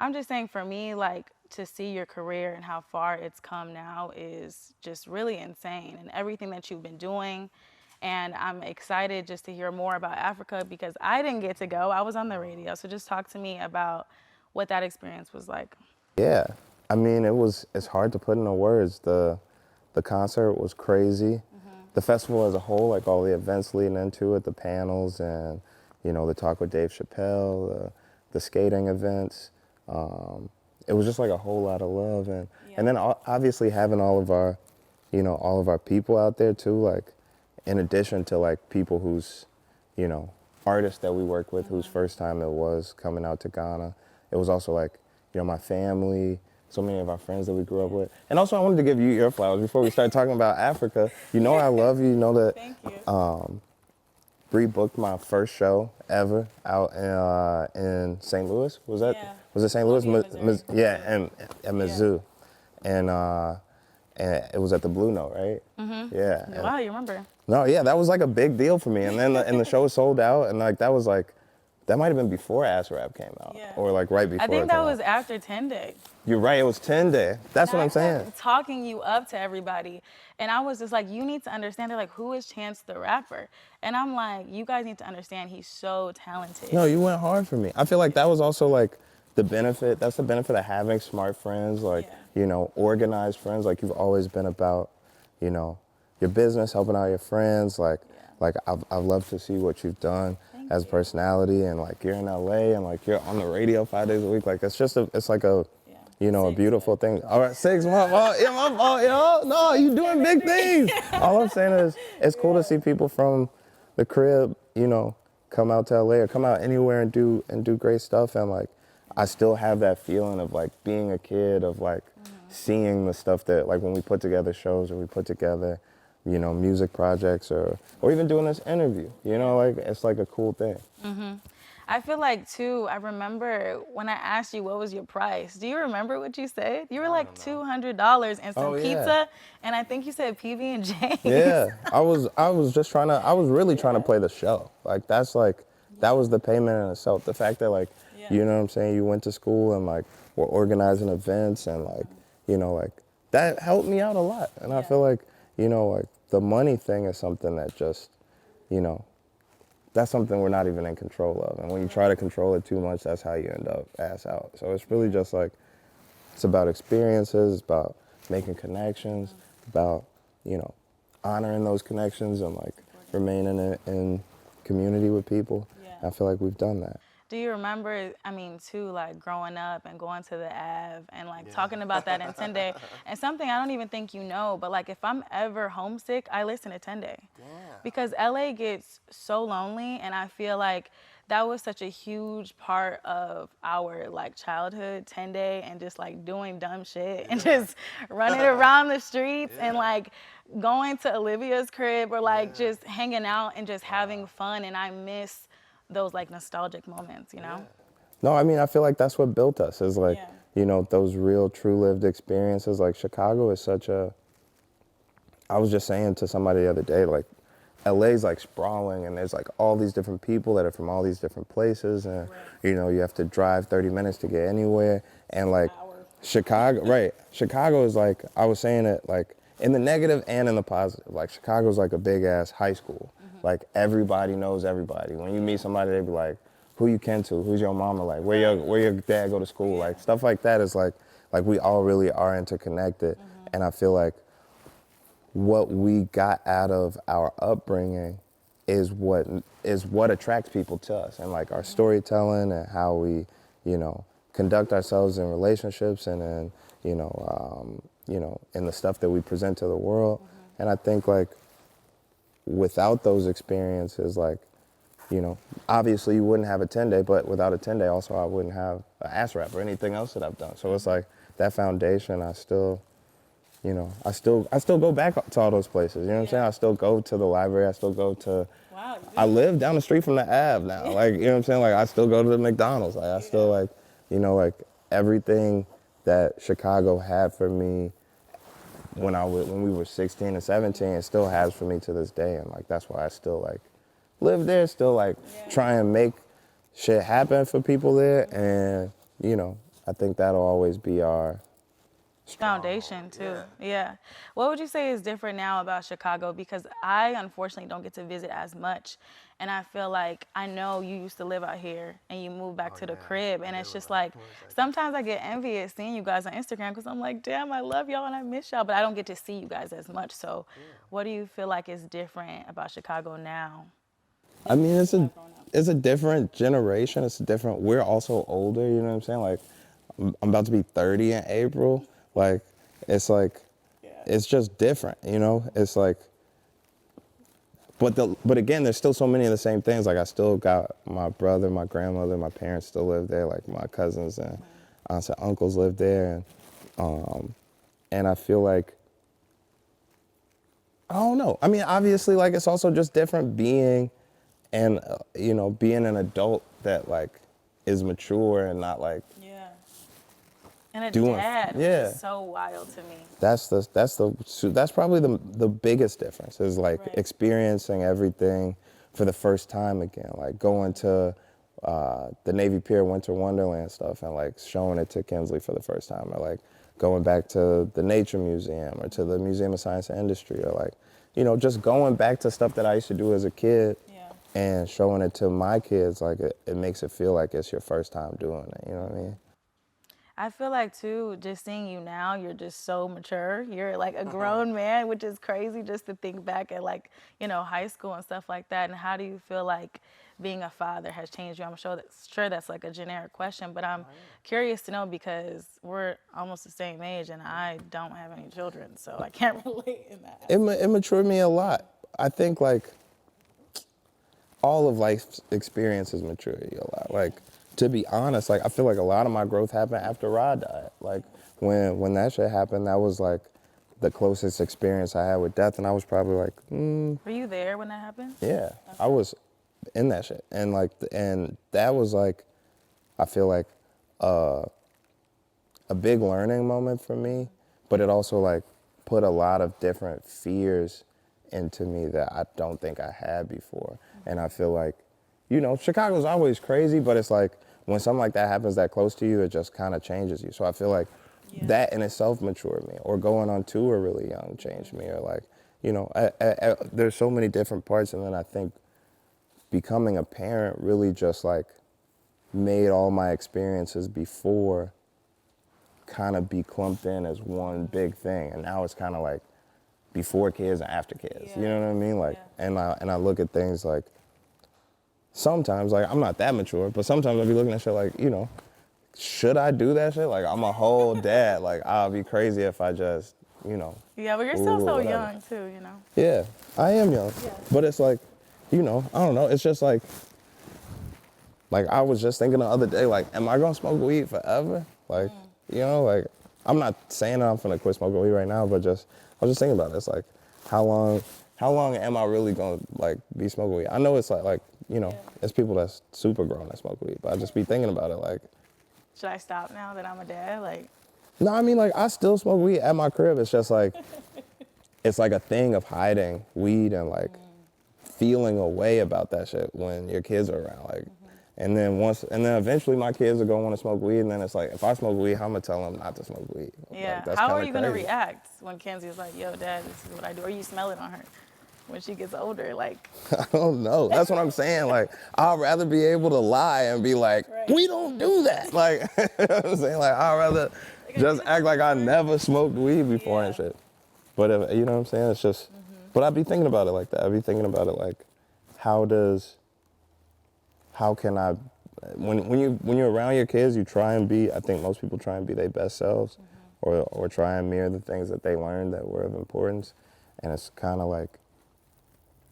I'm just saying for me, like to see your career and how far it's come now is just really insane and everything that you've been doing. And I'm excited just to hear more about Africa because I didn't get to go. I was on the radio. So just talk to me about what that experience was like. Yeah, I mean, it's hard to put into words. The concert was crazy. The festival as a whole, like all the events leading into it, the panels and, the talk with Dave Chappelle, the skating events. It was just like a whole lot of love. And then obviously having all of our people out there too, like in addition to like people who's, artists that we work with whose first time it was coming out to Ghana. It was also like, my family, so many of our friends that we grew up with. And also I wanted to give you your flowers before we start talking about Africa. I love you. You know that Thank you. Bree booked my first show ever out in St. Louis. Was it St. Louis? Yeah, and at Mizzou. And it was at the Blue Note, right? Mm-hmm. Yeah. Wow, you remember. No, yeah, that was like a big deal for me. And then the show was sold out, and like that might have been before Ass Rap came out, or like right before. I think that was after 10 Day. You're right, it was 10 Day. That's what I'm saying. Talking you up to everybody. And I was just like, you need to understand. They're like, who is Chance the Rapper? And I'm like, you guys need to understand he's so talented. No, you went hard for me. I feel like that was also like the benefit. That's the benefit of having smart friends, like, organized friends. Like you've always been about, your business, helping out your friends. Like I've loved to see what you've done as a personality, and like you're in LA and like you're on the radio 5 days a week. Like it's like a beautiful thing. All right, 6 months. Oh, yeah, my fault, no, you doing big things. All I'm saying is it's cool to see people from the crib, come out to LA or come out anywhere and do great stuff. And like I still have that feeling of like being a kid, of like seeing the stuff that like when we put together shows or we put together music projects or even doing this interview, like it's like a cool thing. Mm-hmm. I feel like too, I remember when I asked you what was your price. Do you remember what you said? You were like $200 and some pizza, and I think you said PB and J. Yeah, I was really trying to play the show. Like that was the payment in itself. The fact that like, you know what I'm saying, you went to school and like we're organizing events and like, like that helped me out a lot. And I feel like, like the money thing is something that just, that's something we're not even in control of. And when you try to control it too much, that's how you end up ass out. So it's really just like, it's about experiences, it's about making connections, about, honoring those connections and like remaining in community with people. I feel like we've done that. Do you remember, too, like growing up and going to the Ave and like talking about that in 10 Day? And something I don't even think you know, but like if I'm ever homesick, I listen to 10 Day. Because LA gets so lonely, and I feel like that was such a huge part of our like childhood, 10 Day, and just like doing dumb shit and just running around the streets and like going to Olivia's crib or like just hanging out and just having fun. And I miss those like nostalgic moments, No, I feel like that's what built us, is like, those real true lived experiences. Like Chicago is I was just saying to somebody the other day, like LA's like sprawling and there's like all these different people that are from all these different places, and you have to drive 30 minutes to get anywhere. And like Chicago is like, I was saying it like in the negative and in the positive. Like Chicago's like a big ass high school. Like everybody knows everybody. When you meet somebody, they be like, who you kin to? Who's your mama? Like where your dad go to school? Like stuff like that is like we all really are interconnected. And I feel like what we got out of our upbringing is what attracts people to us, and like our storytelling and how we, conduct ourselves in relationships and in, in the stuff that we present to the world. And I think like without those experiences, like, obviously you wouldn't have a 10 Day, but without a 10 Day also I wouldn't have an Ass Rap or anything else that I've done. So it's like that foundation, I still go back to all those places. You know what I'm saying? I still go to the library. I still go to. Wow. I live down the street from the Ave now. Like, you know what I'm saying? Like, I still go to the McDonald's. Like, I still like, like everything that Chicago had for me when we were 16 and 17, it still has for me to this day. And like that's why I still like live there. Still like try and make shit happen for people there. And I think that'll always be our Foundation too. Yeah. What would you say is different now about Chicago? Because I unfortunately don't get to visit as much. And I feel like I know you used to live out here and you moved back to the crib. And it's just like sometimes I get envious seeing you guys on Instagram because I'm like, damn, I love y'all and I miss y'all. But I don't get to see you guys as much. So what do you feel like is different about Chicago now? I mean, it's a different generation. It's a different. We're also older. You know what I'm saying? Like, I'm about to be 30 in April. It's like, it's just different. You know, it's like. But again, there's still so many of the same things. Like, I still got my brother, my grandmother, my parents still live there. Like, my cousins and aunts and uncles live there, and I feel like. I don't know. I mean, obviously, like, it's also just different being. And, being an adult that, like, is mature and not, like, And a doing, dad, which yeah. is so wild to me. That's probably the biggest difference is, like, experiencing everything for the first time again. Like, going to the Navy Pier Winter Wonderland stuff and, like, showing it to Kinsley for the first time. Or, like, going back to the Nature Museum or to the Museum of Science and Industry. Or, like, just going back to stuff that I used to do as a kid. And showing it to my kids, like, it makes it feel like it's your first time doing it, you know what I mean? I feel like, too, just seeing you now, you're just so mature. You're, like, a grown man, which is crazy just to think back at, like, high school and stuff like that. And how do you feel like being a father has changed you? I'm sure that's, like, a generic question, but I'm curious to know because we're almost the same age and I don't have any children, so I can't relate in that. It matured me a lot. I think, like, all of life's experiences mature you a lot. Like, to be honest, like, I feel like a lot of my growth happened after Rod died. Like, when that shit happened, that was, like, the closest experience I had with death, and I was probably like, Were you there when that happened? Yeah, okay. I was in that shit. And, like, and that was, like, I feel like a big learning moment for me, but it also, like, put a lot of different fears into me that I don't think I had before. And I feel like, Chicago's always crazy, but it's like when something like that happens that close to you, it just kind of changes you. So I feel like that in itself matured me. Or going on tour really young changed me. Or, like, there's so many different parts. And then I think becoming a parent really just, like, made all my experiences before kind of be clumped in as one big thing. And now it's kind of like before kids and after kids. You know what I mean? Like, and I look at things like, sometimes, like, I'm not that mature, but sometimes I'll be looking at shit like, should I do that shit? Like, I'm a whole dad. Like, I'll be crazy if I just, Yeah, but you're still so young too, Yeah, I am young. Yeah. But it's like, I don't know. It's just like I was just thinking the other day, like, am I gonna smoke weed forever? Like, like, I'm not saying that I'm gonna quit smoking weed right now, but I was just thinking about it. It's like, how long am I really gonna, like, be smoking weed? I know it's like, it's people that's super grown that smoke weed, but I just be thinking about it, like, should I stop now that I'm a dad? Like, no, I mean, like, I still smoke weed at my crib. It's just like, it's like a thing of hiding weed and, like, feeling a way about that shit when your kids are around, like. And then eventually my kids are gonna want to smoke weed, and then it's like, if I smoke weed, I'm gonna tell them not to smoke weed. Yeah. Like, that's how are you crazy. Gonna react when Kenzie's like, "Yo, Dad, this is what I do," or you smell it on her when she gets older? Like, I don't know. That's what I'm saying. Like, I'd rather be able to lie and be like, we don't do that. Like, you know what I'm saying? Like, I'd rather just act like I never smoked weed before and shit. But if, you know what I'm saying? It's just. But I'd be thinking about it like that. I'd be thinking about it like, how can I, when you're around your kids, you try and be, I think most people try and be their best selves, or try and mirror the things that they learned that were of importance. And it's kind of like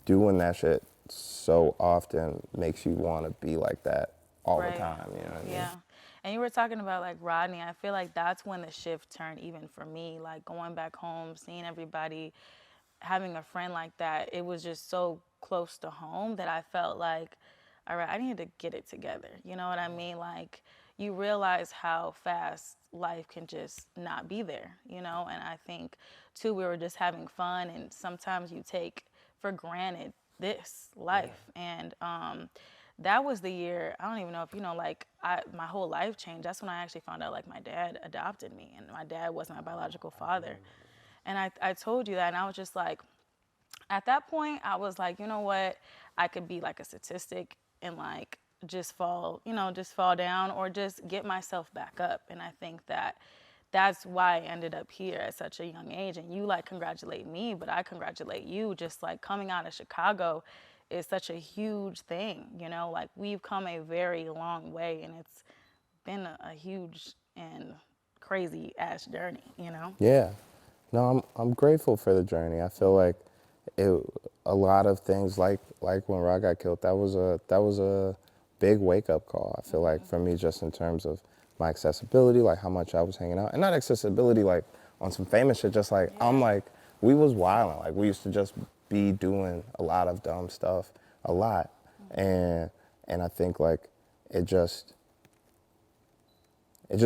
doing that shit so often makes you want to be like that all the time, you know what I mean? Yeah. And you were talking about, like, Rodney. I feel like that's when the shift turned even for me, like, going back home, seeing everybody, having a friend like that. It was just so close to home that I felt like, all right, I need to get it together. You know what I mean? Like, you realize how fast life can just not be there, And I think, too, we were just having fun, and sometimes you take for granted this life. And that was the year, I don't even know if you know, like my whole life changed. That's when I actually found out like my dad adopted me and my dad wasn't my biological father. And I told you that, and I was just like, at that point, I was like, you know what? I could be like a statistic and like just fall, just fall down or just get myself back up. And I think that that's why I ended up here at such a young age. And you like congratulate me, but I congratulate you. Just like coming out of Chicago is such a huge thing, like we've come a very long way and it's been a huge and crazy ass journey. Yeah. No, I'm grateful for the journey. I feel like it a lot of things like when Rod got killed, that was a big wake up call. I feel like for me, just in terms of my accessibility, like how much I was hanging out, and not accessibility like on some famous shit. Just like I'm like we was wilding, like we used to just be doing a lot of dumb stuff, a lot, and I think like it just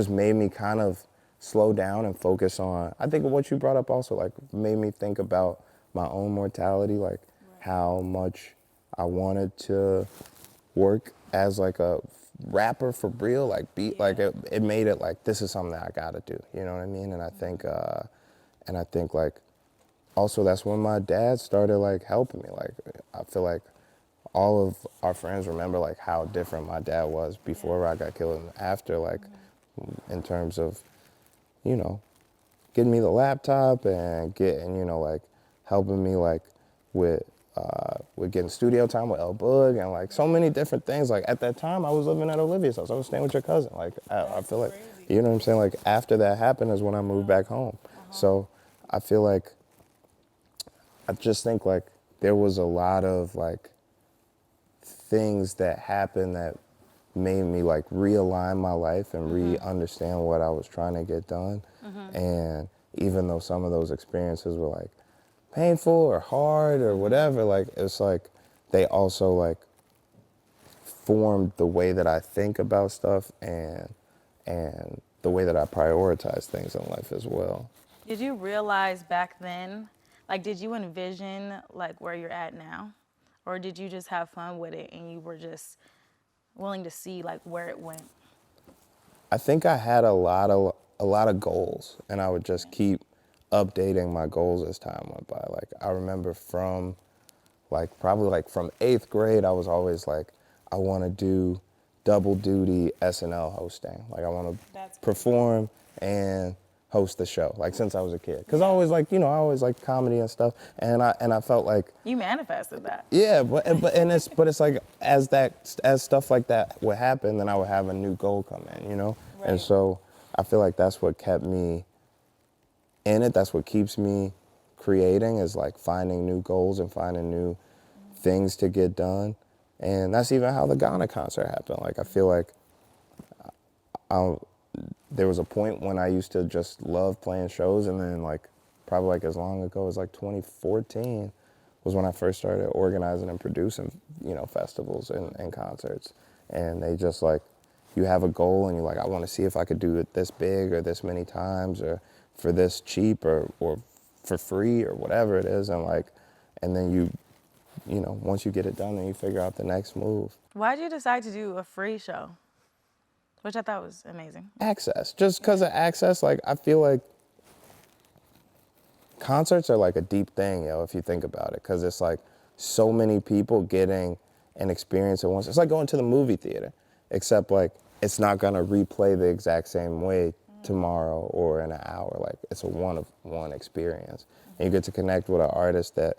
made me kind of slow down and focus on, I think what you brought up also, like made me think about my own mortality, like how much I wanted to work as like a rapper for real, like like it made it like, this is something that I gotta do, you know what I mean? And I think like, also that's when my dad started like helping me. Like, I feel like all of our friends remember like how different my dad was before I got killed and after, like in terms of, getting me the laptop and getting, like helping me like with getting studio time with El Boog and like so many different things. Like at that time I was living at Olivia's house. I was staying with your cousin. Like I feel like, you know what I'm saying? Like after that happened is when I moved back home. So I feel like, I just think like there was a lot of like things that happened that made me like realign my life and re-understand what I was trying to get done. And even though some of those experiences were like painful or hard or whatever, like it's like they also like formed the way that I think about stuff and the way that I prioritize things in life as well. Did you realize back then, like, did you envision like where you're at now? Or did you just have fun with it and you were just willing to see like where it went? I think I had a lot of goals, and I would just keep updating my goals as time went by. Like I remember from like probably like from 8th grade, I was always like, I want to do double duty SNL hosting. Like I want to perform and host the show, like since I was a kid. Cause I always like, I always like comedy and stuff. And I felt like, you manifested that. yeah, but it's like as stuff like that would happen, then I would have a new goal come in, Right. And so I feel like that's what kept me in it. That's what keeps me creating, is like finding new goals and finding new things to get done. And that's even how the Gauna concert happened. Like I feel like there was a point when I used to just love playing shows, and then like probably like as long ago as like 2014 was when I first started organizing and producing, festivals and concerts. And they just like, you have a goal and you're like, I want to see if I could do it this big or this many times or for this cheap or for free or whatever it is. And like, and then you once you get it done, then you figure out the next move. Why did you decide to do a free show? Which I thought was amazing. Access. Just because of access, like I feel like concerts are like a deep thing, if you think about it, because it's like so many people getting an experience at once. It's like going to the movie theater, except like it's not gonna replay the exact same way tomorrow or in an hour. Like it's a one-of-one experience. And you get to connect with an artist that,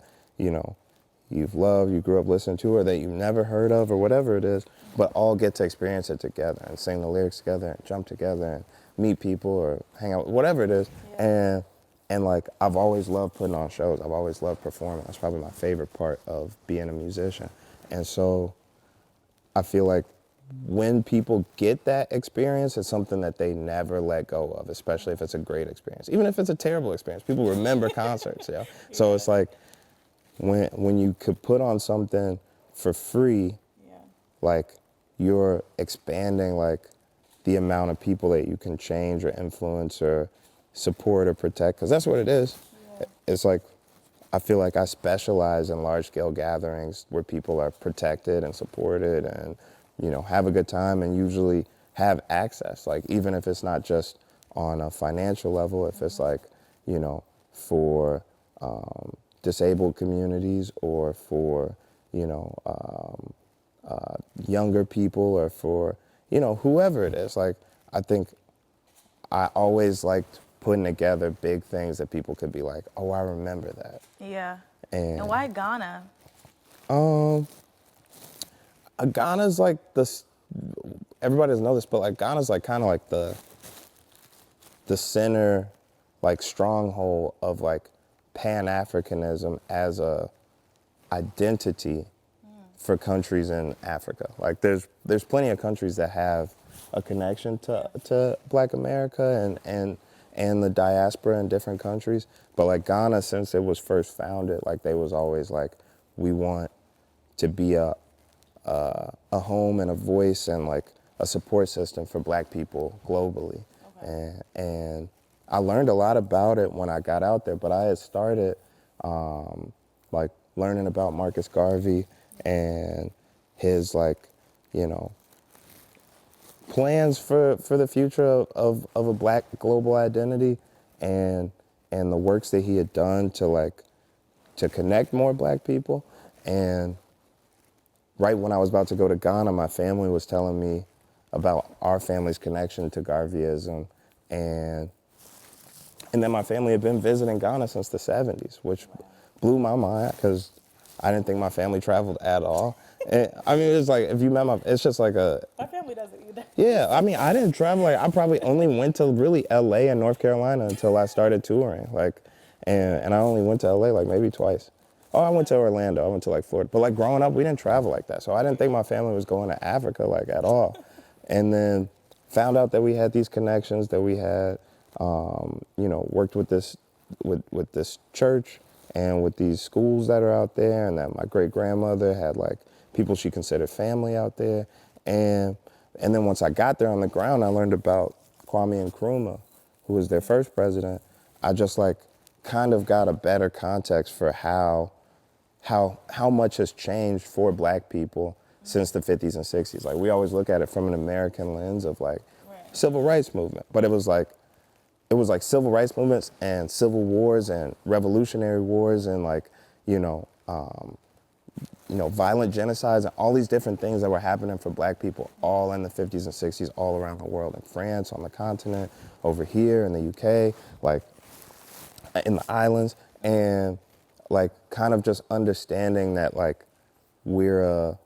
you've loved, you grew up listening to, or that you've never heard of, or whatever it is, but all get to experience it together and sing the lyrics together and jump together and meet people or hang out, whatever it is. Yeah. And like, I've always loved putting on shows. I've always loved performing. That's probably my favorite part of being a musician. And so I feel like when people get that experience, it's something that they never let go of, especially if it's a great experience. Even if it's a terrible experience, people remember concerts, So it's like, when you could put on something for free, like you're expanding like the amount of people that you can change or influence or support or protect, because that's what it is. It's like I feel like I specialize in large scale gatherings where people are protected and supported and, you know, have a good time and usually have access. Like, even if it's not just on a financial level, if it's like, you know, for disabled communities or for, you know, younger people or for, you know, whoever it is. Like, I think I always liked putting together big things that people could be like, oh, I remember that. Yeah. And why Ghana? Ghana's like everybody doesn't know this, but like Ghana's like kind of like the center, like stronghold of like Pan-Africanism as a identity for countries in Africa. Like there's plenty of countries that have a connection to Black America and the diaspora in different countries. But like Ghana, since it was first founded, like they was always like, we want to be a home and a voice and like a support system for Black people globally. Okay. And I learned a lot about it when I got out there, but I had started like learning about Marcus Garvey and his like, you know, plans for the future of a Black global identity and the works that he had done to connect more Black people. And right when I was about to go to Ghana, my family was telling me about our family's connection to Garveyism. And then my family had been visiting Ghana since the 70s, which blew my mind because I didn't think my family traveled at all. And I mean, it's like, if you met it's just like My family doesn't either. Yeah, I mean, I didn't travel. Like, I probably only went to really LA and North Carolina until I started touring. Like, and I only went to LA like maybe twice. Oh, I went to Orlando. I went to like Florida. But like growing up, we didn't travel like that. So I didn't think my family was going to Africa like at all. And then found out that we had these connections, that we had, you know, worked with this church and with these schools that are out there, and that my great grandmother had like people she considered family out there. And then once I got there on the ground, I learned about Kwame Nkrumah, who was their first president. I just like kind of got a better context for how much has changed for Black people since the 50s and 60s. Like, we always look at it from an American lens of like civil rights movement, but it was like civil rights movements and civil wars and revolutionary wars and like, you know, violent genocides and all these different things that were happening for Black people all in the 50s and 60s all around the world, in France, on the continent, over here in the UK, like in the islands, and like kind of just understanding that like we're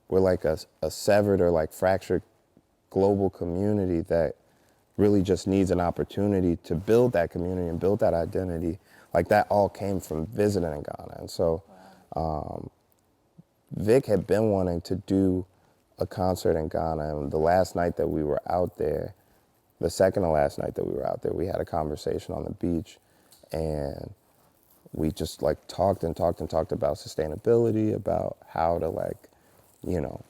like a severed or like fractured global community that really just needs an opportunity to build that community and build that identity. Like, that all came from visiting in Ghana. And so Vic had been wanting to do a concert in Ghana, and the last night that we were out there, the second to last night that we were out there, we had a conversation on the beach, and we just like talked about sustainability, about how to like, you know,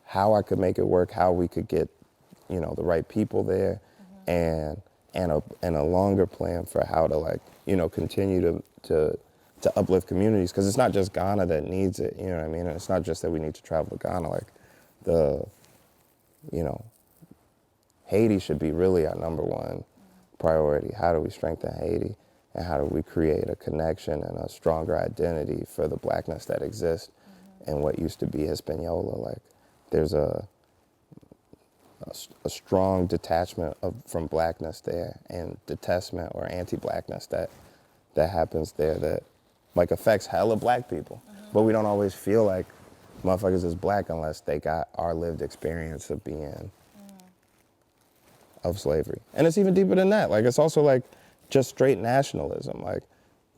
how I could make it work, how we could get, you know, the right people there, and a longer plan for how to like, you know, continue to uplift communities, because it's not just Ghana that needs it, you know what I mean? And it's not just that we need to travel to Ghana, like you know, Haiti should be really our number one priority. How do we strengthen Haiti? And how do we create a connection and a stronger identity for the Blackness that exists in what used to be Hispaniola? Like, there's a strong detachment from Blackness there, and detestment or anti-Blackness that happens there that like affects hella Black people. But we don't always feel like motherfuckers is Black unless they got our lived experience of being of slavery. And it's even deeper than that. Like, it's also like just straight nationalism. Like,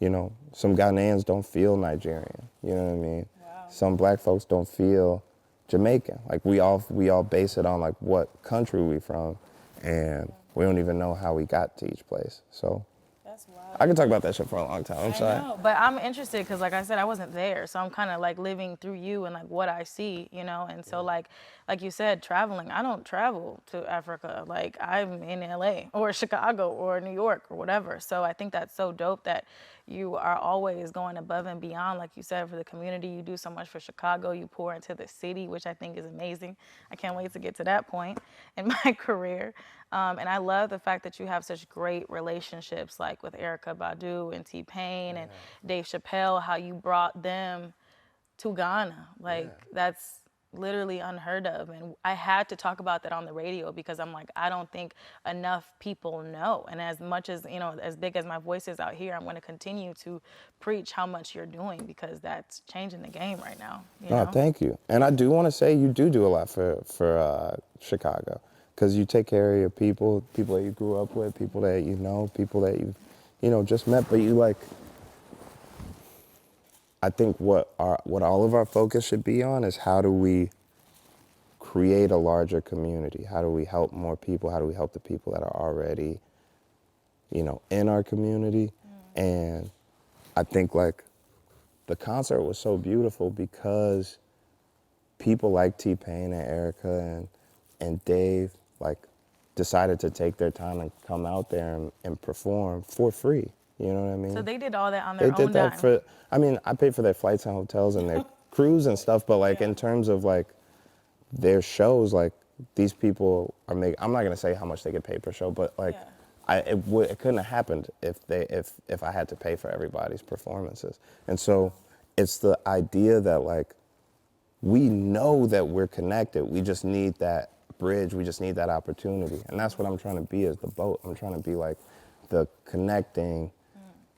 you know, some Ghanaians don't feel Nigerian. You know what I mean? Wow. Some Black folks don't feel Jamaican. Like, we all base it on like what country we from, and we don't even know how we got to each place. So that's wild. I can talk about that shit for a long time. I'm sorry. I know, but I'm interested because, like I said, I wasn't there, so I'm kind of like living through you and like what I see, you know. And so like you said, traveling. I don't travel to Africa. Like, I'm in LA or Chicago or New York or whatever. So I think that's so dope that you are always going above and beyond, like you said, for the community. You do so much for Chicago. You pour into the city, which I think is amazing. I can't wait to get to that point in my career. And I love the fact that you have such great relationships, like with Erykah Badu and T-Pain and Dave Chappelle, how you brought them to Ghana. Like, that's literally unheard of. And I had to talk about that on the radio because I'm like, I don't think enough people know. And as much as, you know, as big as my voice is out here, I'm going to continue to preach how much you're doing because that's changing the game right now. You know? Thank you. And I do want to say you do a lot for Chicago, because you take care of your people that you grew up with, people that you know, people that you just met, but you like, I think what all of our focus should be on is how do we create a larger community? How do we help more people? How do we help the people that are already, in our community? And I think like the concert was so beautiful because people like T-Pain and Erykah and Dave like decided to take their time and come out there and perform for free. You know what I mean? So they did all that on their own They did that dime. I paid for their flights and hotels and their crews and stuff, but like in terms of like their shows, like these people are making, I'm not gonna say how much they get paid per show, but like it couldn't have happened if I had to pay for everybody's performances. And so it's the idea that like we know that we're connected. We just need that bridge. We just need that opportunity. And that's what I'm trying to be as the boat. I'm trying to be like the connecting,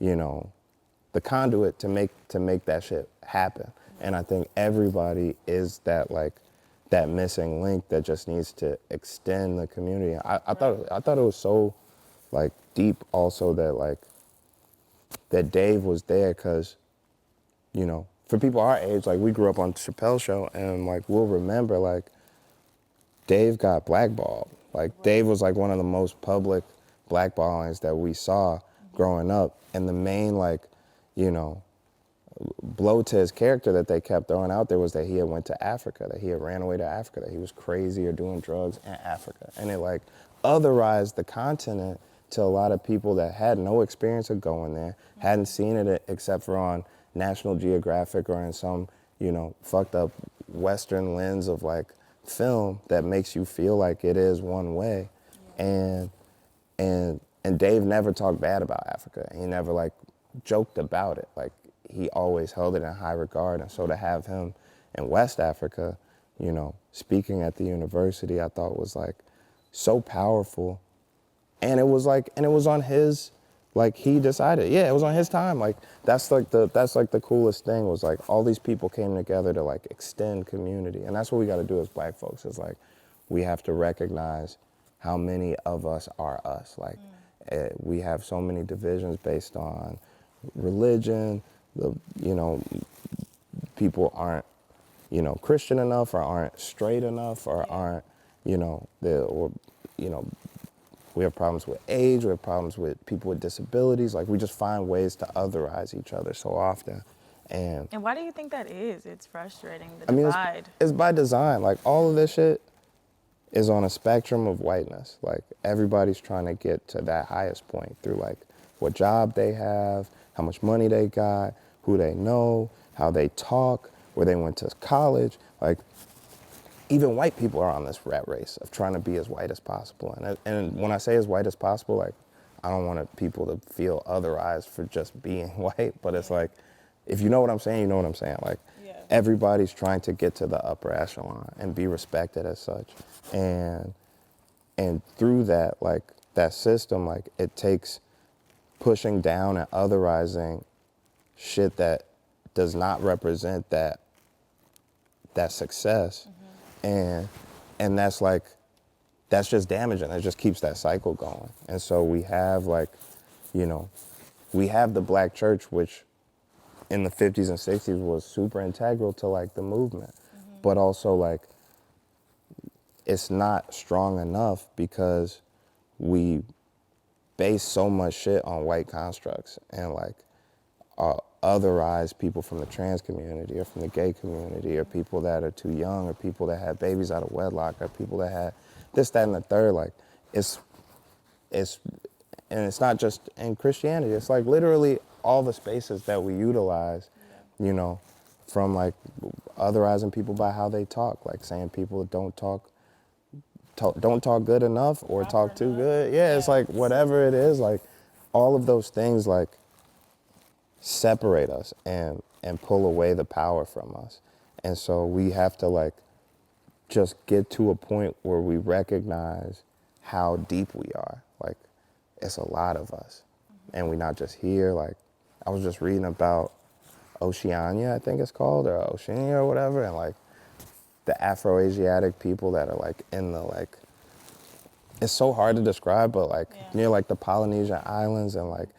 the conduit to make that shit happen. And I think everybody is that like that missing link that just needs to extend the community. I thought it was so like deep also that like that Dave was there because, for people our age, like we grew up on Chappelle's show and like we'll remember like Dave got blackballed. Like Dave was like one of the most public blackballings that we saw growing up. And the main like, blow to his character that they kept throwing out there was that he had went to Africa, that he had ran away to Africa, that he was crazy or doing drugs in Africa. And it like otherized the continent to a lot of people that had no experience of going there, hadn't seen it except for on National Geographic or in some, fucked up Western lens of like film that makes you feel like it is one way. And Dave never talked bad about Africa. He never like joked about it. Like he always held it in high regard. And so to have him in West Africa, speaking at the university, I thought was like so powerful. And it was on his, like he decided, it was on his time. Like that's like the coolest thing was like all these people came together to like extend community. And that's what we got to do as Black folks is like, we have to recognize how many of us are us. Like we have so many divisions based on religion, people aren't, Christian enough or aren't straight enough or aren't, we have problems with age, we have problems with people with disabilities. Like we just find ways to otherize each other so often. And why do you think that is? It's frustrating, the divide. It's by design. Like all of this shit is on a spectrum of whiteness. Like everybody's trying to get to that highest point through like what job they have, how much money they got, who they know, how they talk, where they went to college. Like even white people are on this rat race of trying to be as white as possible. And when I say as white as possible, like I don't want people to feel otherized for just being white, but it's like, if you know what I'm saying, you know what I'm saying. Like everybody's trying to get to the upper echelon and be respected as such. And through that, like that system, like it takes pushing down and otherizing shit that does not represent that success. And that's like, that's just damaging. It just keeps that cycle going. And so we have like, we have the Black church, which in the 50s and 60s was super integral to like the movement, but also like, it's not strong enough because we base so much shit on white constructs and like otherize people from the trans community or from the gay community or people that are too young or people that had babies out of wedlock or people that had this, that, and the third. Like and it's not just in Christianity. It's like literally all the spaces that we utilize, you know, from like otherizing people by how they talk, like saying people don't talk good enough or talk too good. Yeah, it's like whatever it is, like all of those things like separate us and pull away the power from us. And so we have to like just get to a point where we recognize how deep we are. Like it's a lot of us. And we're not just here. Like I was just reading about Oceania, I think it's called, or Oceania or whatever, and like the Afro-Asiatic people that are like in the like, it's so hard to describe, but like near like the Polynesian islands and like,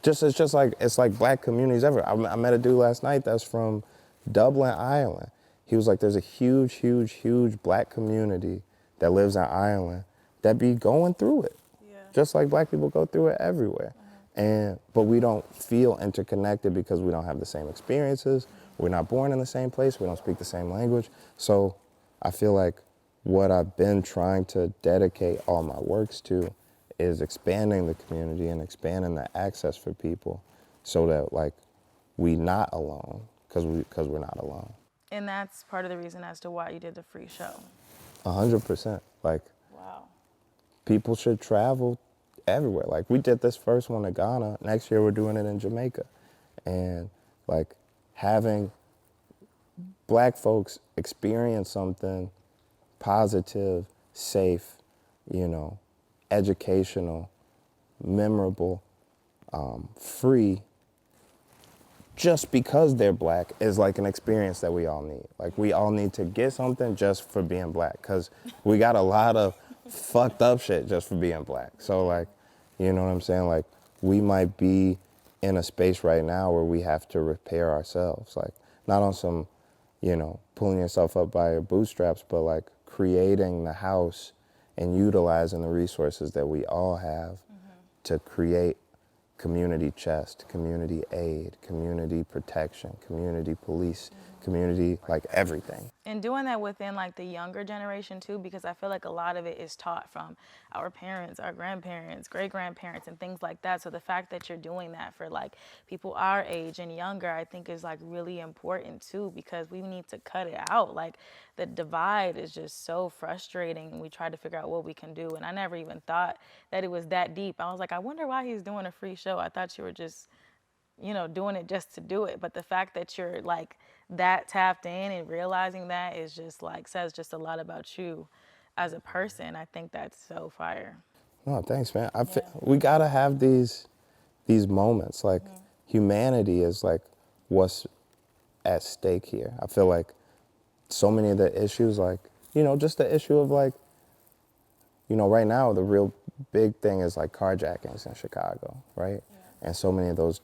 it's like black communities everywhere. I met a dude last night that's from Dublin, Ireland. He was like, there's a huge, huge, huge black community that lives on Ireland that be going through it. Just like black people go through it everywhere. But we don't feel interconnected because we don't have the same experiences. We're not born in the same place. We don't speak the same language. So I feel like what I've been trying to dedicate all my works to is expanding the community and expanding the access for people so that like we not alone, because we're not alone. And that's part of the reason as to why you did the free show. 100%. Like, wow. People should travel everywhere. Like we did this first one in Ghana. Next year we're doing it in Jamaica. And like having black folks experience something positive, safe, you know, educational, memorable, free, just because they're black is like an experience that we all need. Like we all need to get something just for being black, because we got a lot of fucked up shit just for being black. So like, you know what I'm saying? Like we might be in a space right now where we have to repair ourselves. Like not on some, you know, pulling yourself up by your bootstraps, but like creating the house and utilizing the resources that we all have to create community chest, community aid, community protection, community police, community, like everything. And doing that within like the younger generation too, because I feel like a lot of it is taught from our parents, our grandparents, great grandparents, and things like that. So the fact that you're doing that for like people our age and younger, I think is like really important too, because we need to cut it out. Like the divide is just so frustrating, and we try to figure out what we can do. And I never even thought that it was that deep. I was like, I wonder why he's doing a free show. I thought you were just, you know, doing it just to do it. But the fact that you're like that tapped in and realizing that is just like says just a lot about you as a person. I think that's so fire. No, thanks, man. We gotta have these moments. Like humanity is like what's at stake here. I feel like so many of the issues, like, you know, just the issue of like, you know, right now the real big thing is like carjackings in Chicago, right? And so many of those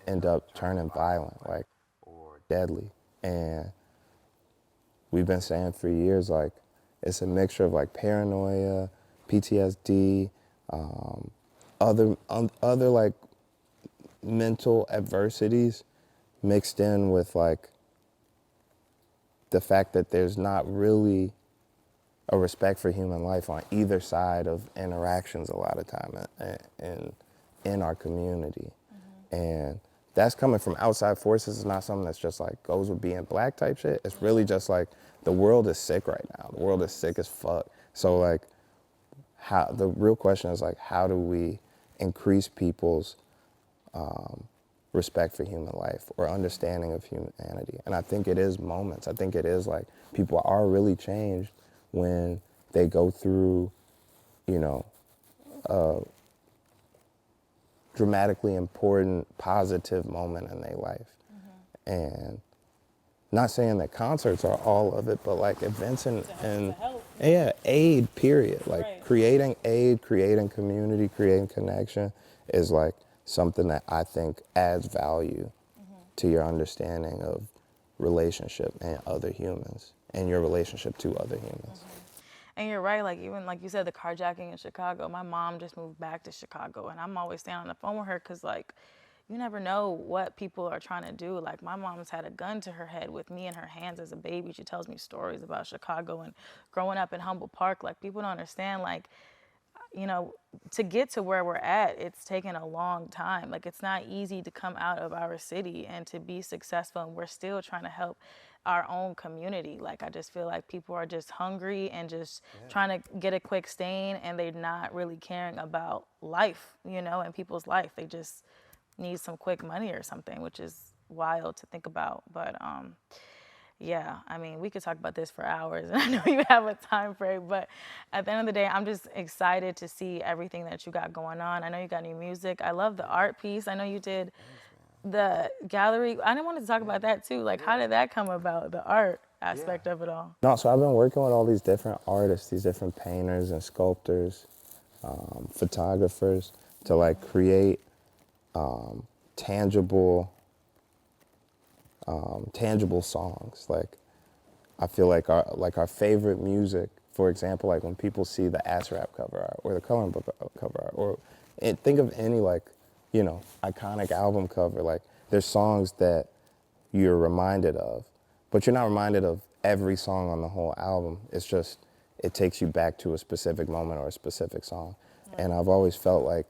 end up turning violent, like, or deadly. And we've been saying for years, like, it's a mixture of like paranoia, PTSD, other like mental adversities mixed in with like the fact that there's not really a respect for human life on either side of interactions a lot of time in our community. And that's coming from outside forces. It's not something that's just like goes with being black type shit. It's really just like the world is sick right now. The world is sick as fuck. So like the real question is like, how do we increase people's respect for human life or understanding of humanity? And I think it is moments. I think it is like people are really changed when they go through, you know, dramatically important, positive moment in their life. And not saying that concerts are all of it, but like events and aid, period. Like creating aid, creating community, creating connection is like something that I think adds value to your understanding of relationship and other humans and your relationship to other humans. And you're right, like even like you said, the carjacking in Chicago, my mom just moved back to Chicago, and I'm always staying on the phone with her because like you never know what people are trying to do. Like my mom's had a gun to her head with me in her hands as a baby. She tells me stories about Chicago and growing up in Humboldt Park. Like people don't understand, like, you know, to get to where we're at, it's taken a long time. Like, it's not easy to come out of our city and to be successful, and we're still trying to help our own community. Like, I just feel like people are just hungry and just trying to get a quick stain, and they're not really caring about life, you know, and people's life. They just need some quick money or something, which is wild to think about. But yeah, I mean, we could talk about this for hours, and I know you have a time frame, but at the end of the day, I'm just excited to see everything that you got going on. I know you got new music. I love the art piece. I know you did the gallery. I didn't want to talk about that too. Like, how did that come about, the art aspect of it all? No, so I've been working with all these different artists, these different painters and sculptors, photographers, to like create tangible songs. Like, I feel like our favorite music, for example, like when people see the Ass Rap cover art or the Coloring Book cover art, or think of any, like, you know, iconic album cover, like there's songs that you're reminded of, but you're not reminded of every song on the whole album. It's just, it takes you back to a specific moment or a specific song. Right. And I've always felt like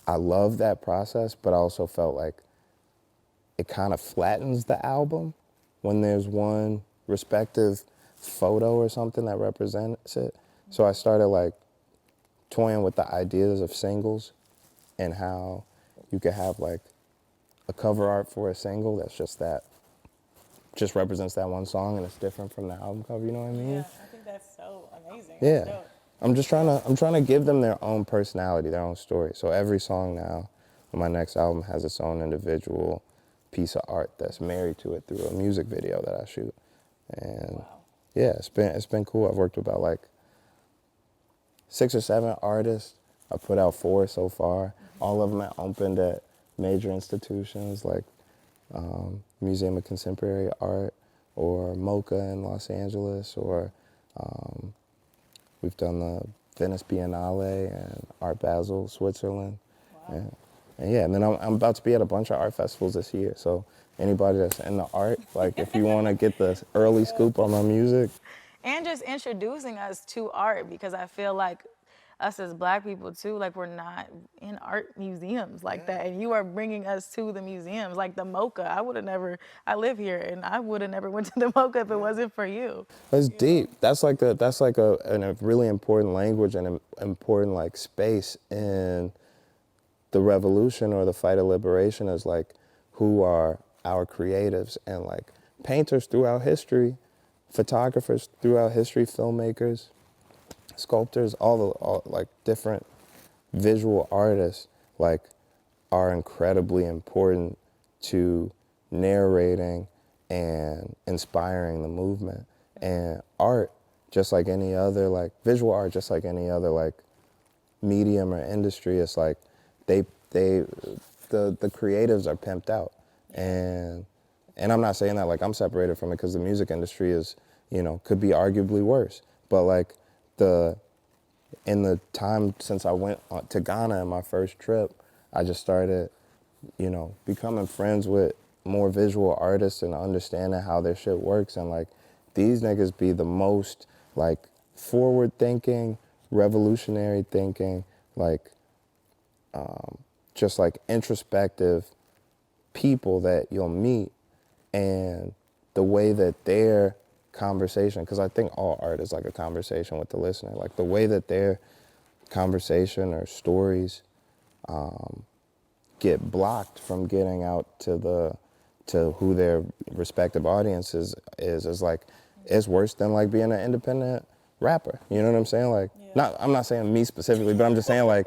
I love that process, but I also felt like it kind of flattens the album when there's one respective photo or something that represents it. So I started like toying with the ideas of singles and how you could have like a cover art for a single that's just represents that one song and it's different from the album cover, you know what I mean? Yeah, I think that's so amazing. Yeah. I'm trying to give them their own personality, their own story. So every song now on my next album has its own individual piece of art that's married to it through a music video that I shoot. And yeah, it's been cool. I've worked with about like 6 or 7 artists. I put out 4 so far. All of them have opened at major institutions like Museum of Contemporary Art or MoCA in Los Angeles, or we've done the Venice Biennale and Art Basel, Switzerland. Wow. And then I'm about to be at a bunch of art festivals this year. So anybody that's in the art, like if you want to get the early scoop on my music. And just introducing us to art, because I feel like us as Black people too, like we're not in art museums like that. And you are bringing us to the museums, like the MoCA. I live here and I would have never went to the MoCA if it wasn't for you. That's deep. That's like a really important language and an important like space in the revolution or the fight of liberation, is like who are our creatives, and like painters throughout history, photographers throughout history, filmmakers, sculptors, all like different visual artists, like are incredibly important to narrating and inspiring the movement. And art, just like any other, like visual art, just like any other like medium or industry, it's like the creatives are pimped out. And I'm not saying that like I'm separated from it, because the music industry is, you know, could be arguably worse. But like in the time since I went to Gauna on my first trip, I just started, you know, becoming friends with more visual artists and understanding how their shit works. And like these niggas be the most like forward thinking, revolutionary thinking, like just like introspective people that you'll meet. And the way that their conversation, because I think all art is like a conversation with the listener, like the way that their conversation or stories get blocked from getting out to who their respective audience is like, it's worse than like being an independent rapper. You know what I'm saying? Like, I'm not saying me specifically, but I'm just saying like,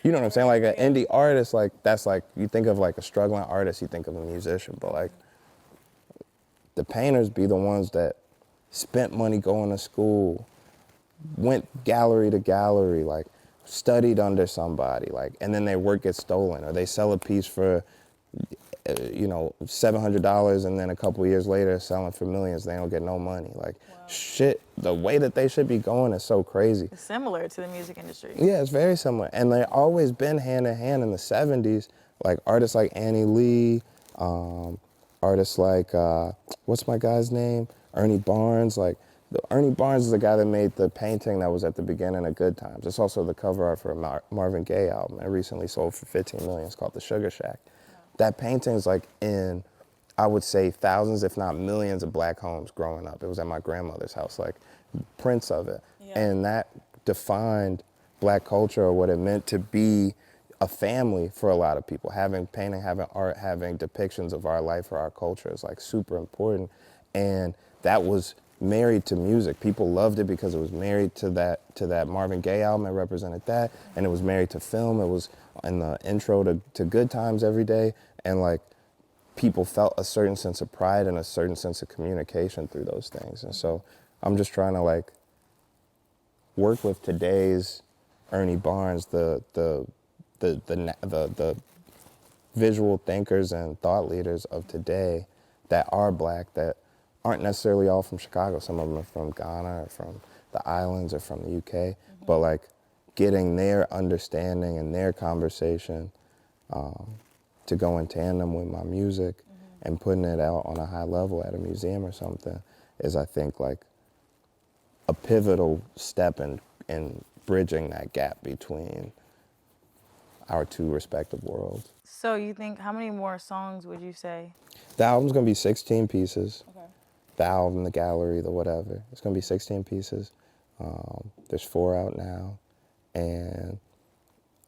you know what I'm saying? Like an indie artist, like that's like, you think of like a struggling artist, you think of a musician, but like the painters be the ones that spent money going to school, went gallery to gallery, like studied under somebody, like, and then their work gets stolen, or they sell a piece for, you know, $700, and then a couple of years later selling for millions. They don't get no money. Like, shit, the way that they should be going is so crazy. It's similar to the music industry. Yeah, it's very similar. And they've always been hand in hand in the 70s. Like artists like Annie Lee, artists like, what's my guy's name? Ernie Barnes. Like Ernie Barnes is the guy that made the painting that was at the beginning of Good Times. It's also the cover art for a Marvin Gaye album. It recently sold for 15 million. It's called The Sugar Shack. Wow. That painting is like in, I would say, thousands, if not millions of black homes growing up. It was at my grandmother's house, like prints of it. Yeah. And that defined black culture, or what it meant to be a family for a lot of people. Having painting, having art, having depictions of our life or our culture is like super important. And that was married to music. People loved it because it was married to that Marvin Gaye album. It represented that. And it was married to film. It was in the intro to Good Times every day. And like, people felt a certain sense of pride and a certain sense of communication through those things. And so I'm just trying to like work with today's Ernie Barnes, the visual thinkers and thought leaders of today that are black, that aren't necessarily all from Chicago. Some of them are from Gauna or from the islands or from the UK, but like getting their understanding and their conversation to go in tandem with my music and putting it out on a high level at a museum or something is, I think, like a pivotal step in bridging that gap between our two respective worlds. So you think, how many more songs would you say? The album's gonna be 16 pieces. Okay. The album, the gallery, the whatever. It's gonna be 16 pieces. There's 4 out now. And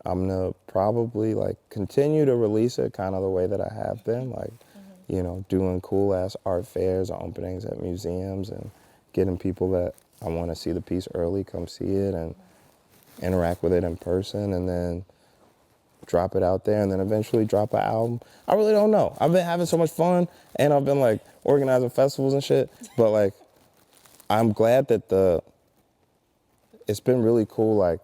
I'm gonna probably like continue to release it kind of the way that I have been, like, you know, doing cool ass art fairs, openings at museums, and getting people that I want to see the piece early come see it and interact with it in person, and then drop it out there, and then eventually drop an album. I really don't know. I've been having so much fun, and I've been like organizing festivals and shit, but like I'm glad that it's been really cool, like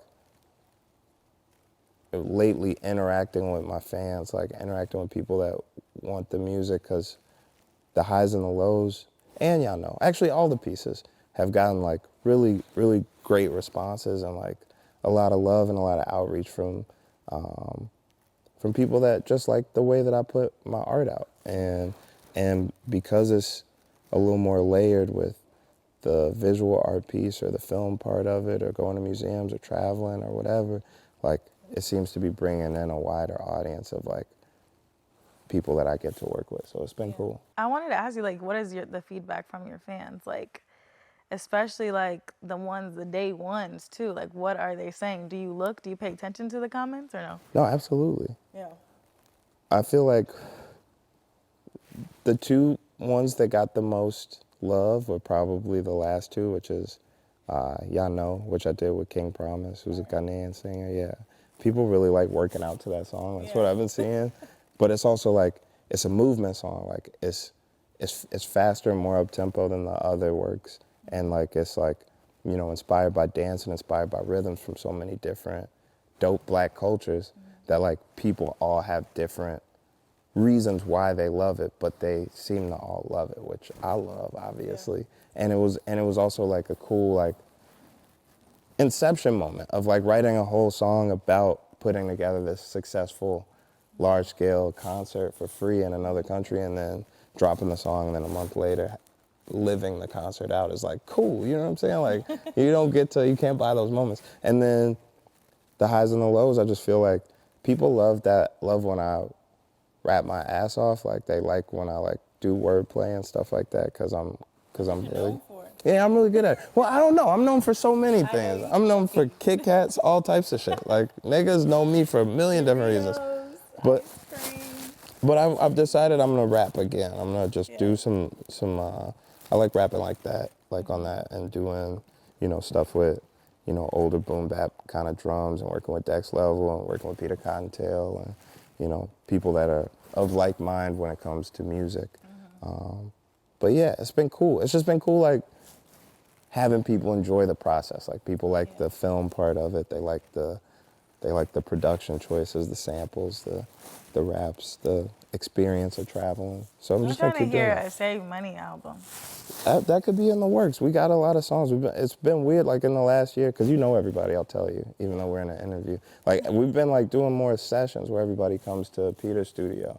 lately interacting with my fans, like interacting with people that want the music, because the highs and the lows, and y'all know, actually all the pieces have gotten like really, really great responses and like a lot of love and a lot of outreach from people that just like the way that I put my art out. And because it's a little more layered with the visual art piece or the film part of it or going to museums or traveling or whatever, like it seems to be bringing in a wider audience of like people that I get to work with. So it's been cool. I wanted to ask you, like, what is the feedback from your fans? Like, especially like the day ones too. Like, what are they saying? Do you pay attention to the comments or no? No, absolutely. Yeah. I feel like the 2 ones that got the most love were probably the last 2, which is Y'all Know, which I did with King Promise, who's a Ghanaian singer. Yeah. People really like working out to that song. That's what I've been seeing. But it's also like, it's a movement song. Like it's faster and more up-tempo than the other works. And like, it's like, you know, inspired by dance and inspired by rhythms from so many different dope black cultures that like people all have different reasons why they love it, but they seem to all love it, which I love, obviously. Yeah. And it was also like a cool like inception moment of like writing a whole song about putting together this successful large-scale concert for free in another country, and then dropping the song, and then a month later living the concert out is like cool, you know what I'm saying? Like you can't buy those moments. And then the highs and the lows, I just feel like people love when I rap my ass off. Like they like when I like do wordplay and stuff like that, because I'm really, yeah, I'm really good at it. Well, I don't know. I'm known for so many things. I'm known for Kit Kats, all types of shit. Like niggas know me for a million different reasons. But I've decided I'm gonna rap again. I'm gonna just do some. I like rapping like that, like on that, and doing, you know, stuff with, you know, older boom bap kind of drums, and working with Dex Level and working with Peter Cottontail, and, you know, people that are of like mind when it comes to music. But yeah, it's been cool. It's just been cool, like having people enjoy the process. Like people like the film part of it. They like the production choices, the samples, the raps, the experience of traveling. So I'm just trying gonna to keep hear doing a Save Money album. That could be in the works. We got a lot of songs. It's been weird, like in the last year, because you know everybody, I'll tell you, even though we're in an interview. Like we've been like doing more sessions where everybody comes to Peter's studio.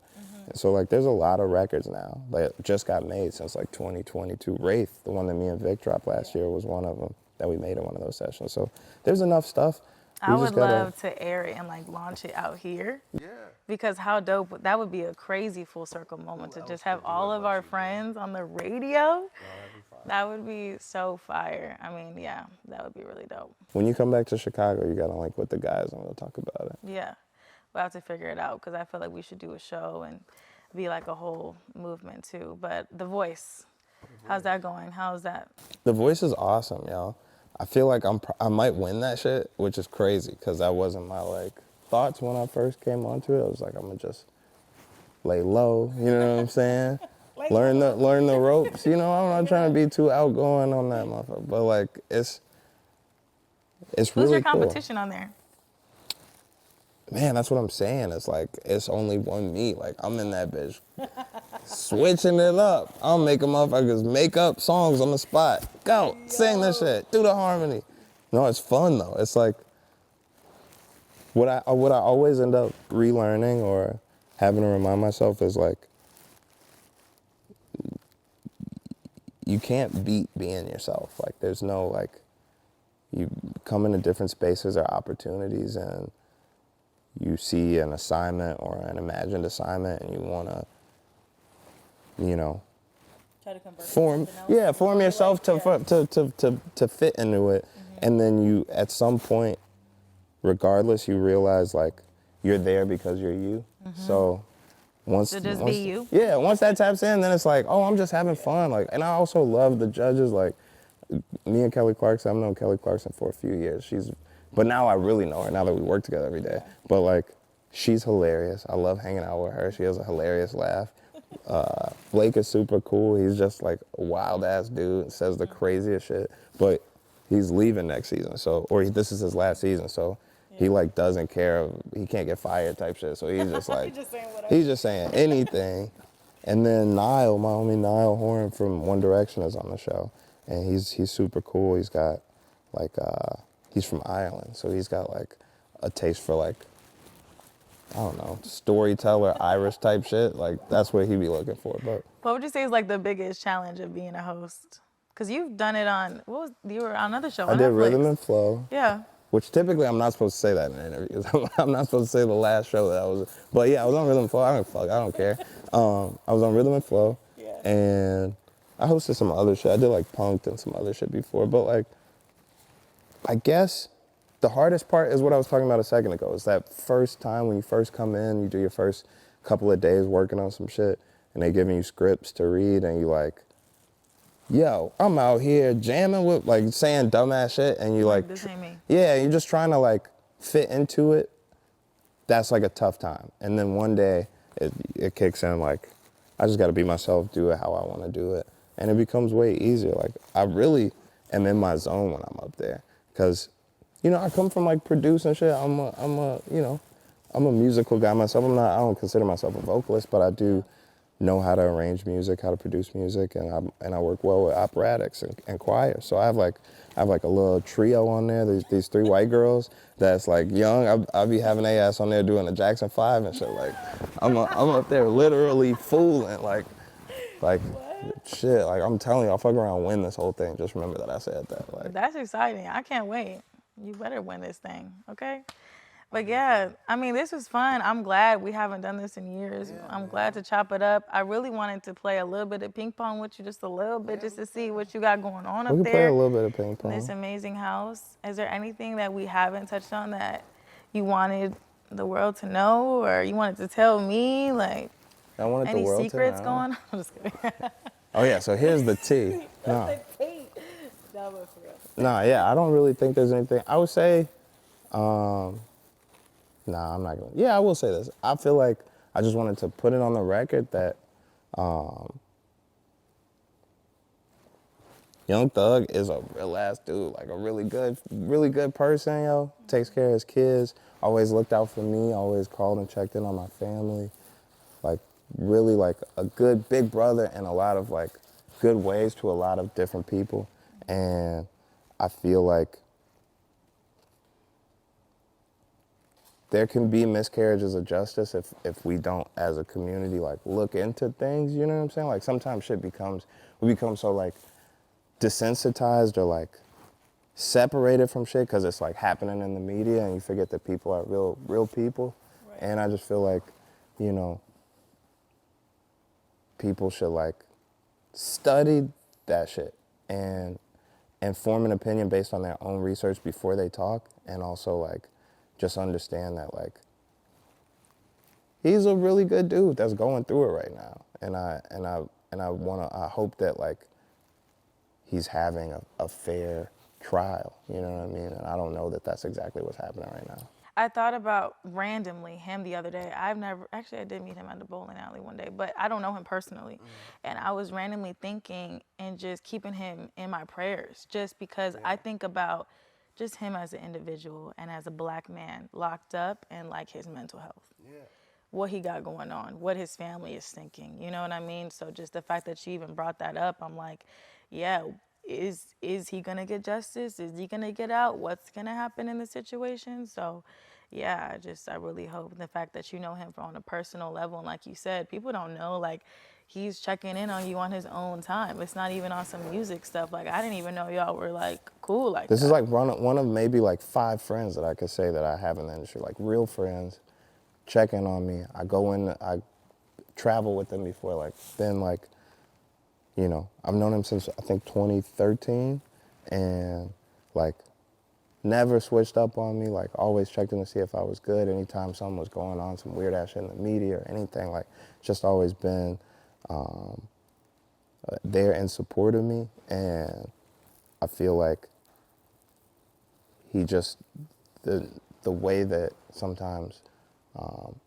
So like there's a lot of records now that just got made since like 2022. Wraith, the one that me and Vic dropped last year, was one of them that we made in one of those sessions. So there's enough stuff. I would love to air it and like launch it out here. Yeah. Because how dope, that would be a crazy full circle moment to just have all of our friends on the radio. That would be so fire. I mean, yeah, that would be really dope. When you come back to Chicago, you gotta link with the guys and we'll talk about it. Yeah, we'll have to figure it out because I feel like we should do a show and be like a whole movement too. But The Voice, how's that going? How's that? The Voice is awesome, yo. I feel like I might win that shit, which is crazy because that wasn't my like thoughts when I first came onto it. I was like, I'm gonna just lay low, you know what I'm saying? learn the ropes, you know. I'm not trying to be too outgoing on that motherfucker, but like it's really cool. Who's your competition on there? Man, that's what I'm saying. It's like it's only one me. Like I'm in that bitch, switching it up. I'll make motherfuckers make up songs on the spot. Go sing this shit, do the harmony. No, it's fun though. It's like what I always end up relearning or having to remind myself is like you can't beat being yourself. Like there's no like you come into different spaces or opportunities and you see an assignment or an imagined assignment and you want to, you know, Try to convert form yourself to fit into it. And then you, at some point, regardless, you realize like you're there because you're you. So once be you. Yeah, once that taps in, then it's like, oh, I'm just having fun. Like, and I also love the judges. Like me and Kelly Clarkson. I've known Kelly Clarkson for a few years. But now I really know her, now that we work together every day. But like, she's hilarious. I love hanging out with her. She has a hilarious laugh. Blake is super cool. He's just like a wild ass dude, says the craziest shit. But he's leaving next season, this is his last season, so he like doesn't care. He can't get fired type shit. So he's just like, he's just saying anything. And then Niall, my homie Niall Horan from One Direction is on the show. And he's super cool. He's got like, he's from Ireland, so he's got like a taste for like, I don't know, storyteller, Irish type shit. Like that's what he'd be looking for. But what would you say is like the biggest challenge of being a host? Because you've done it on, you were on another show on I did Netflix. Rhythm and Flow. Yeah. Which typically I'm not supposed to say that in interviews. I'm not supposed to say the last show that I was, but yeah, I was on Rhythm and Flow. I don't care. I was on Rhythm and Flow, and I hosted some other shit. I did like Punk'd and some other shit before, but like, I guess the hardest part is what I was talking about a second ago. Is that first time when you first come in, you do your first couple of days working on some shit, and they giving you scripts to read, and you like, yo, I'm out here jamming with, like, saying dumbass shit, and you like, this ain't me. Yeah, you're just trying to like fit into it. That's like a tough time. And then one day it kicks in, like, I just got to be myself, do it how I want to do it, and it becomes way easier. Like I really am in my zone when I'm up there, because, you know, I come from like producing shit. I'm a musical guy myself. I don't consider myself a vocalist, but I do know how to arrange music, how to produce music, and I work well with operatics and choir. So I have like a little trio on there. These three white girls that's like young. I'll be having their ass on there doing the Jackson 5 and shit. Like I'm up there literally fooling like shit. Like I'm telling you, I'll fuck around and win this whole thing. Just remember that I said that. Like That's exciting. I can't wait. You better win this thing, okay? But yeah, I mean, this was fun. I'm glad we haven't done this in years. Yeah, I'm glad to chop it up. I really wanted to play a little bit of ping pong with you, just a little bit, just to see what you got going on up there. We can play a little bit of ping pong. This amazing house. Is there anything that we haven't touched on that you wanted the world to know, or you wanted to tell me? Like, I wanted any the world secrets to know. going on? I'm just kidding. Oh yeah, so here's the tea. No. The tea. No, but for real. Nah, yeah, I don't really think there's anything. I would say, nah, I'm not gonna. Yeah, I will say this. I feel like I just wanted to put it on the record that Young Thug is a real ass dude, like a really good person, yo. Takes care of his kids, always looked out for me, always called and checked in on my family. Like really like a good big brother in a lot of like good ways to a lot of different people. And I feel like there can be miscarriages of justice if we don't, as a community, like look into things. You know what I'm saying? Like sometimes we become so like desensitized or like separated from shit because it's like happening in the media, and you forget that people are real people. Right. And I just feel like, you know, people should like study that shit and form an opinion based on their own research before they talk, and also like just understand that like he's a really good dude that's going through it right now, and I hope that like he's having a fair trial, you know what I mean? And I don't know that that's exactly what's happening right now. I thought about randomly him the other day. I did meet him at the bowling alley one day, but I don't know him personally. And I was randomly thinking and just keeping him in my prayers, just because I think about just him as an individual and as a Black man locked up, and like his mental health. What he got going on, what his family is thinking, you know what I mean? So just the fact that she even brought that up, I'm like, yeah, is he gonna get justice? Is he gonna get out? What's gonna happen in the situation? So yeah, I really hope the fact that you know him on a personal level, and like you said, people don't know, like he's checking in on you on his own time. It's not even on some music stuff. Like I didn't even know y'all were like cool like this that. Is like one of maybe like 5 friends that I could say that I have in the industry, like real friends, checking on me. I travel with them before, like been like, you know, I've known him since I think 2013, and like never switched up on me, like always checked in to see if I was good anytime something was going on, some weird ass shit in the media or anything, like just always been there in support of me. And I feel like he just, the way that sometimes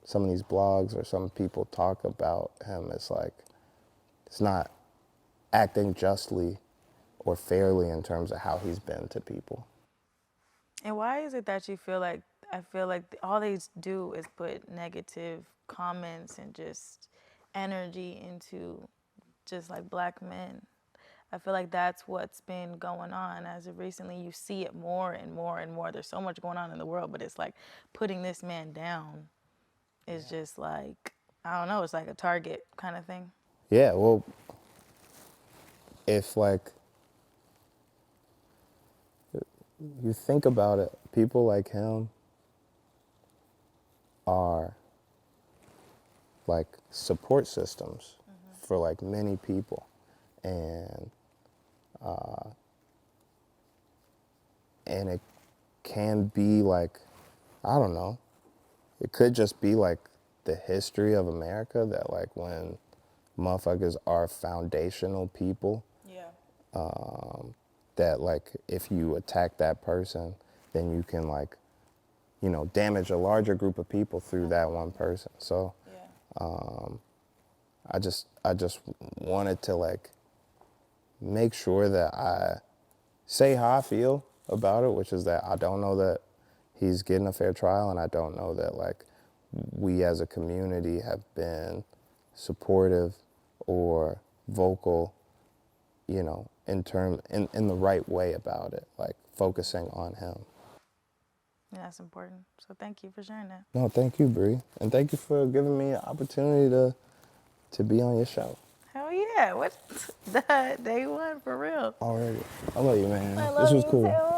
some of these blogs or some people talk about him, it's like, it's not acting justly or fairly in terms of how he's been to people. And why is it that you feel like, I feel like all they do is put negative comments and just energy into just like Black men? I feel like that's what's been going on as of recently. You see it more and more and more. There's so much going on in the world, but it's like putting this man down is just like, I don't know, it's like a target kind of thing. Yeah, well, if like, you think about it, people like him are like support systems for like many people. And it can be like, I don't know, it could just be like the history of America, that like when motherfuckers are foundational people, that like if you attack that person, then you can like, you know, damage a larger group of people through that one person. So I just wanted to like make sure that I say how I feel about it, which is that I don't know that he's getting a fair trial, and I don't know that like we as a community have been supportive or vocal, you know, in the right way about it, like focusing on him. Yeah, that's important. So thank you for sharing that. No, thank you, Bree. And thank you for giving me an opportunity to be on your show. Hell yeah. What? Day one, for real. Already. I love you, man. I love This was you cool. Too.